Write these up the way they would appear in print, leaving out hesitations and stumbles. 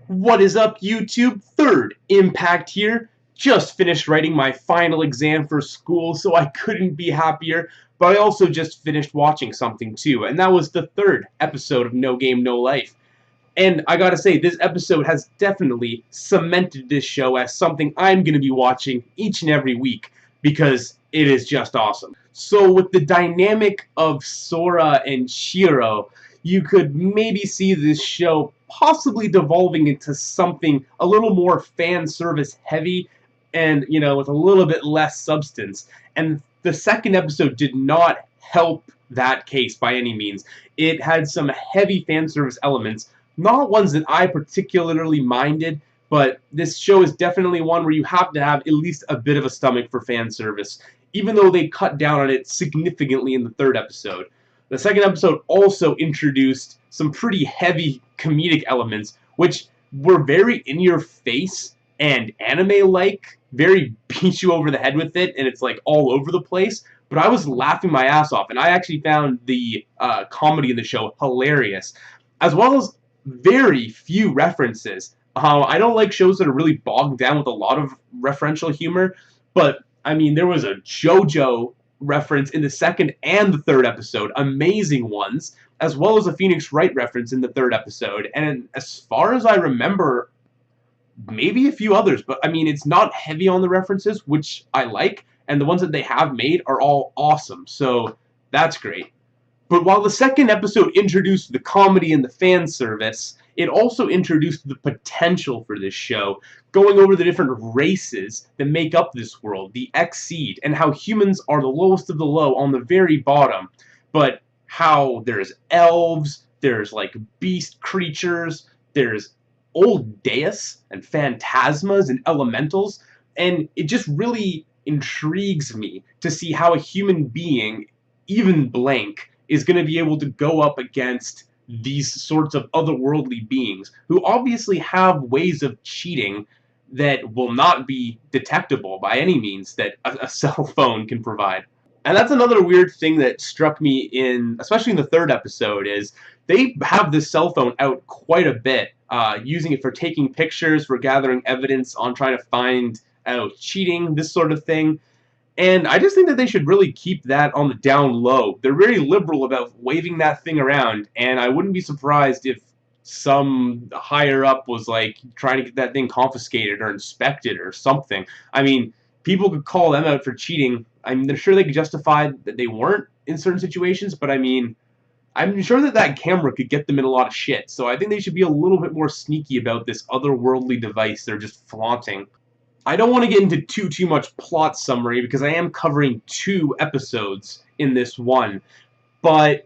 What is up, YouTube? Third Impact here. Just finished writing my final exam for school, so I couldn't be happier. But I also just finished watching something too, and that was the third episode of No Game, No Life. And I gotta say, this episode has definitely cemented this show as something I'm gonna be watching each and every week, because it is just awesome. So with the dynamic of Sora and Shiro, you could maybe see this show possibly devolving into something a little more fan service heavy and, with a little bit less substance. And the second episode did not help that case by any means. It had some heavy fan service elements, not ones that I particularly minded, but this show is definitely one where you have to have at least a bit of a stomach for fan service, even though they cut down on it significantly in the third episode. The second episode also introduced some pretty heavy comedic elements, which were very in-your-face and anime-like, very beat you over the head with it, and it's like all over the place. But I was laughing my ass off, and I actually found the comedy in the show hilarious, as well as very few references. I don't like shows that are really bogged down with a lot of referential humor, but I mean, there was a JoJo reference in the second and the third episode, amazing ones, as well as a Phoenix Wright reference in the third episode, and as far as I remember, maybe a few others, but I mean, it's not heavy on the references, which I like, and the ones that they have made are all awesome, so that's great. But while the second episode introduced the comedy and the fan service, it also introduced the potential for this show, going over the different races that make up this world, the Exceed, and how humans are the lowest of the low on the very bottom, but how there's elves, there's like beast creatures, there's old Deus and phantasmas and elementals, and it just really intrigues me to see how a human being, even blank, is going to be able to go up against these sorts of otherworldly beings who obviously have ways of cheating that will not be detectable by any means that a cell phone can provide. And that's another weird thing that struck me especially in the third episode, is they have this cell phone out quite a bit, using it for taking pictures, for gathering evidence on trying to find out cheating, this sort of thing. And I just think that they should really keep that on the down low. They're very liberal about waving that thing around, and I wouldn't be surprised if some higher up was like trying to get that thing confiscated or inspected or something. I mean, people could call them out for cheating. I mean, they're sure they could justify that they weren't in certain situations, but I mean, I'm sure that that camera could get them in a lot of shit. So I think they should be a little bit more sneaky about this otherworldly device they're just flaunting. I don't want to get into too much plot summary because I am covering 2 episodes in this one. But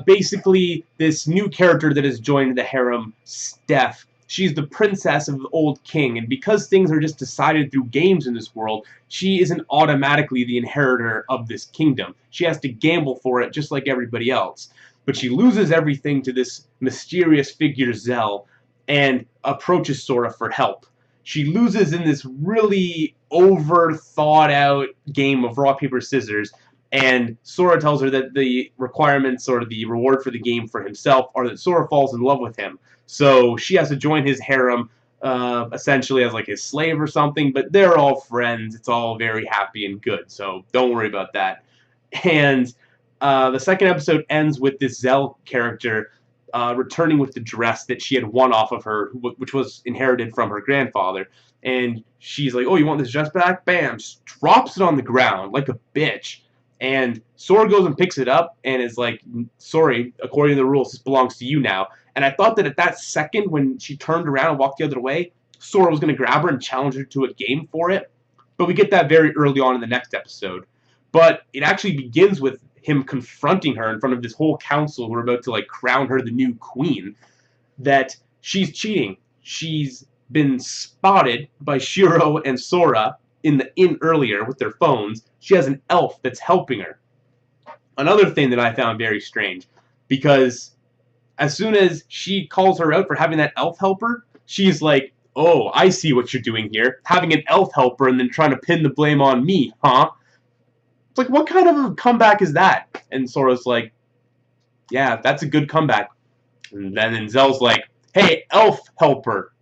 basically, this new character that has joined the harem, Steph, she's the princess of the old king, and because things are just decided through games in this world, she isn't automatically the inheritor of this kingdom. She has to gamble for it just like everybody else. But she loses everything to this mysterious figure, Zell, and approaches Sora for help. She loses in this really over-thought-out game of rock, paper, scissors, and Sora tells her that the requirements or the reward for the game for himself are that Sora falls in love with him. So she has to join his harem, essentially as like his slave or something, but they're all friends. It's all very happy and good, so don't worry about that. And the second episode ends with this Zell character returning with the dress that she had won off of her, which was inherited from her grandfather. And she's like, oh, you want this dress back? Bam! Just drops it on the ground like a bitch. And Sora goes and picks it up and is like, sorry, according to the rules, this belongs to you now. And I thought that at that second, when she turned around and walked the other way, Sora was going to grab her and challenge her to a game for it. But we get that very early on in the next episode. But it actually begins with him confronting her in front of this whole council who are about to like crown her the new queen, that she's cheating. She's been spotted by Shiro and Sora in the inn earlier with their phones. She has an elf that's helping her. Another thing that I found very strange, because as soon as she calls her out for having that elf helper, she's like, oh, I see what you're doing here, having an elf helper and then trying to pin the blame on me, huh? It's like, what kind of a comeback is that? And Sora's like, yeah, that's a good comeback. And then Zell's like, hey, elf helper,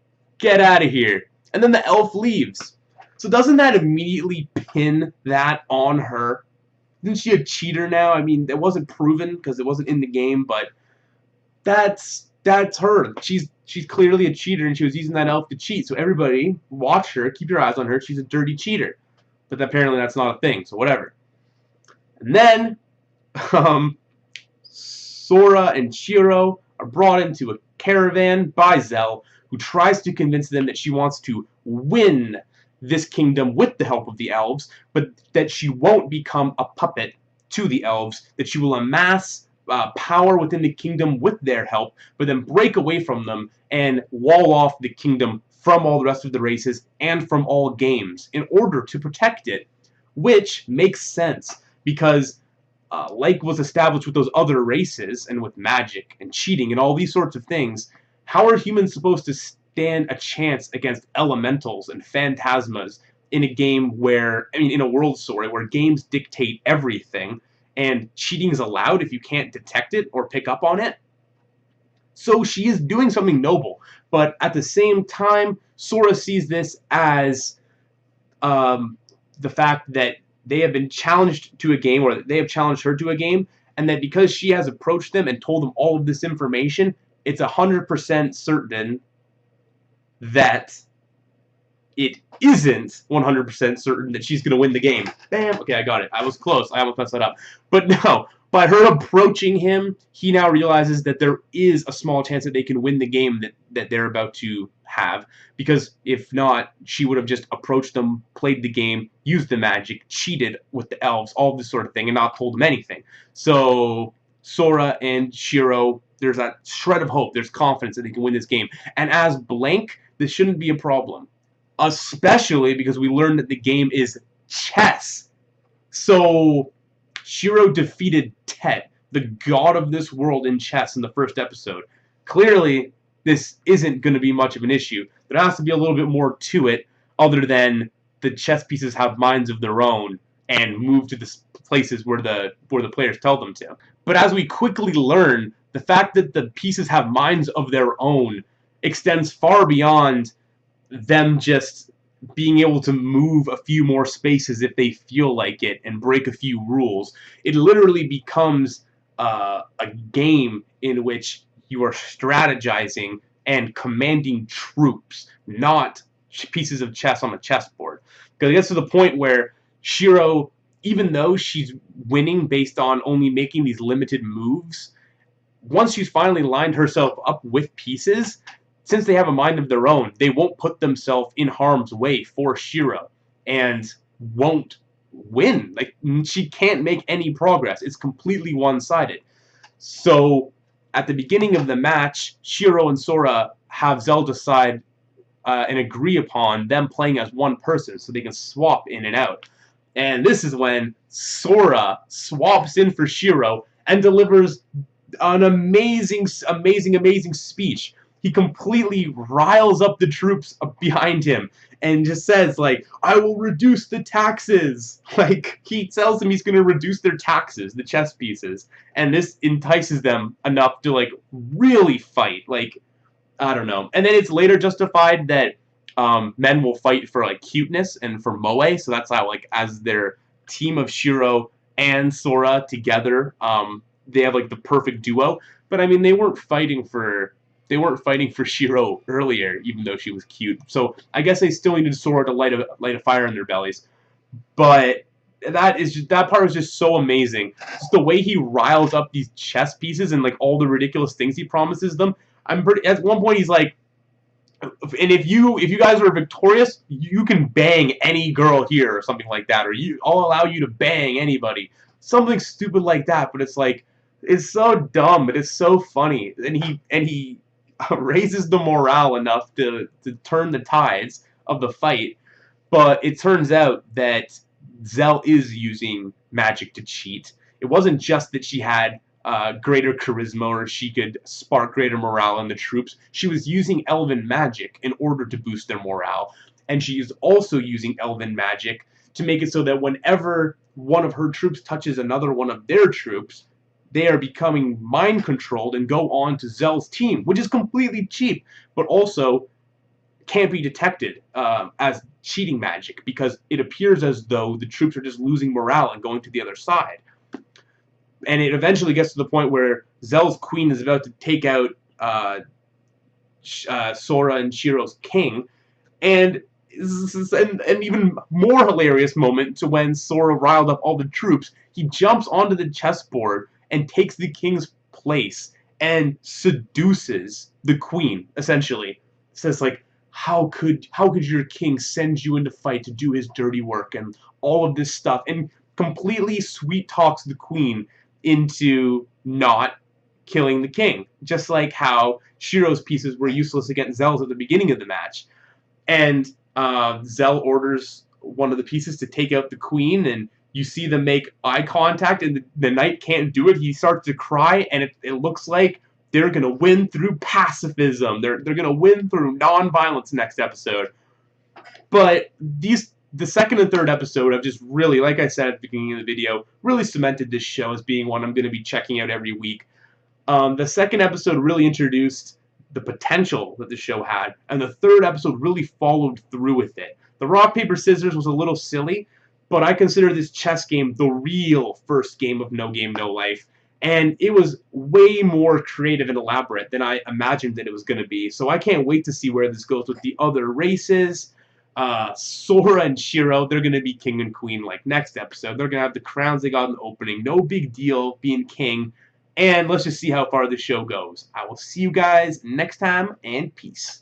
Get out of here. And then the elf leaves. So doesn't that immediately pin that on her? Isn't she a cheater now? I mean, it wasn't proven because it wasn't in the game, but that's her. She's clearly a cheater, and she was using that elf to cheat. So everybody, watch her, keep your eyes on her. She's a dirty cheater. But apparently that's not a thing, so whatever. And then, Sora and Shiro are brought into a caravan by Zell, who tries to convince them that she wants to win this kingdom with the help of the elves, but that she won't become a puppet to the elves, that she will amass power within the kingdom with their help, but then break away from them and wall off the kingdom from all the rest of the races and from all games in order to protect it, which makes sense because like was established with those other races and with magic and cheating and all these sorts of things, how are humans supposed to stand a chance against elementals and phantasmas in a game where, I mean, in a world story where games dictate everything and cheating is allowed if you can't detect it or pick up on it? So she is doing something noble, but at the same time, Sora sees this as the fact that they have been challenged to a game, or they have challenged her to a game, and that because she has approached them and told them all of this information, it's 100% certain that it isn't 100% certain that she's going to win the game. Bam! Okay, I got it. I was close. I almost messed that up. But no, by her approaching him, he now realizes that there is a small chance that they can win the game that they're about to have. Because if not, she would have just approached them, played the game, used the magic, cheated with the elves, all this sort of thing, and not told them anything. So Sora and Shiro, there's that shred of hope. There's confidence that they can win this game. And as blank, this shouldn't be a problem. Especially because we learned that the game is chess. So Shiro defeated Tet, the god of this world, in chess in the first episode. Clearly, this isn't going to be much of an issue. There has to be a little bit more to it other than the chess pieces have minds of their own and move to the places where the players tell them to. But as we quickly learn, the fact that the pieces have minds of their own extends far beyond them just being able to move a few more spaces if they feel like it and break a few rules. It literally becomes a game in which you are strategizing and commanding troops, not pieces of chess on a chessboard. Because it gets to the point where Shiro, even though she's winning based on only making these limited moves, once she's finally lined herself up with pieces, since they have a mind of their own, they won't put themselves in harm's way for Shiro and won't win. Like, she can't make any progress. It's completely one-sided. So at the beginning of the match, Shiro and Sora have Zell decide and agree upon them playing as one person so they can swap in and out. And this is when Sora swaps in for Shiro and delivers an amazing speech. He completely riles up the troops behind him and just says, like, I will reduce the taxes. Like, he tells them he's going to reduce their taxes, the chess pieces. And this entices them enough to, like, really fight. Like, I don't know. And then it's later justified that men will fight for, like, cuteness and for moe. So that's how, like, as their team of Shiro and Sora together, they have, like, the perfect duo. But, I mean, they weren't fighting for Shiro earlier, even though she was cute. So I guess they still needed Sora to light a fire in their bellies. But that part was just so amazing. Just the way he riles up these chess pieces and like all the ridiculous things he promises them. At one point he's like, and if you guys are victorious, you can bang any girl here or something like that, or I'll allow you to bang anybody. Something stupid like that. But it's like, it's so dumb, but it's so funny. And he raises the morale enough to turn the tides of the fight, but it turns out that Zell is using magic to cheat. It wasn't just that she had greater charisma or she could spark greater morale in the troops. She was using elven magic in order to boost their morale, and she is also using elven magic to make it so that whenever one of her troops touches another one of their troops, they are becoming mind-controlled and go on to Zell's team, which is completely cheap, but also can't be detected as cheating magic because it appears as though the troops are just losing morale and going to the other side. And it eventually gets to the point where Zell's queen is about to take out Sora and Shiro's king, and an even more hilarious moment to when Sora riled up all the troops. He jumps onto the chessboard and takes the king's place and seduces the queen, essentially. Says, like, how could your king send you into fight to do his dirty work and all of this stuff, and completely sweet talks the queen into not killing the king, just like how Shiro's pieces were useless against Zell's at the beginning of the match. And Zell orders one of the pieces to take out the queen, and you see them make eye contact, and the knight can't do it. He starts to cry, and it looks like they're going to win through pacifism. They're going to win through non-violence next episode. But the second and third episode have just really, like I said at the beginning of the video, really cemented this show as being one I'm going to be checking out every week. The second episode really introduced the potential that the show had, and the third episode really followed through with it. The rock, paper, scissors was a little silly, but I consider this chess game the real first game of No Game, No Life, and it was way more creative and elaborate than I imagined that it was going to be, so I can't wait to see where this goes with the other races. Sora and Shiro, they're going to be king and queen like next episode. They're going to have the crowns they got in the opening. No big deal being king. And let's just see how far the show goes. I will see you guys next time, and peace.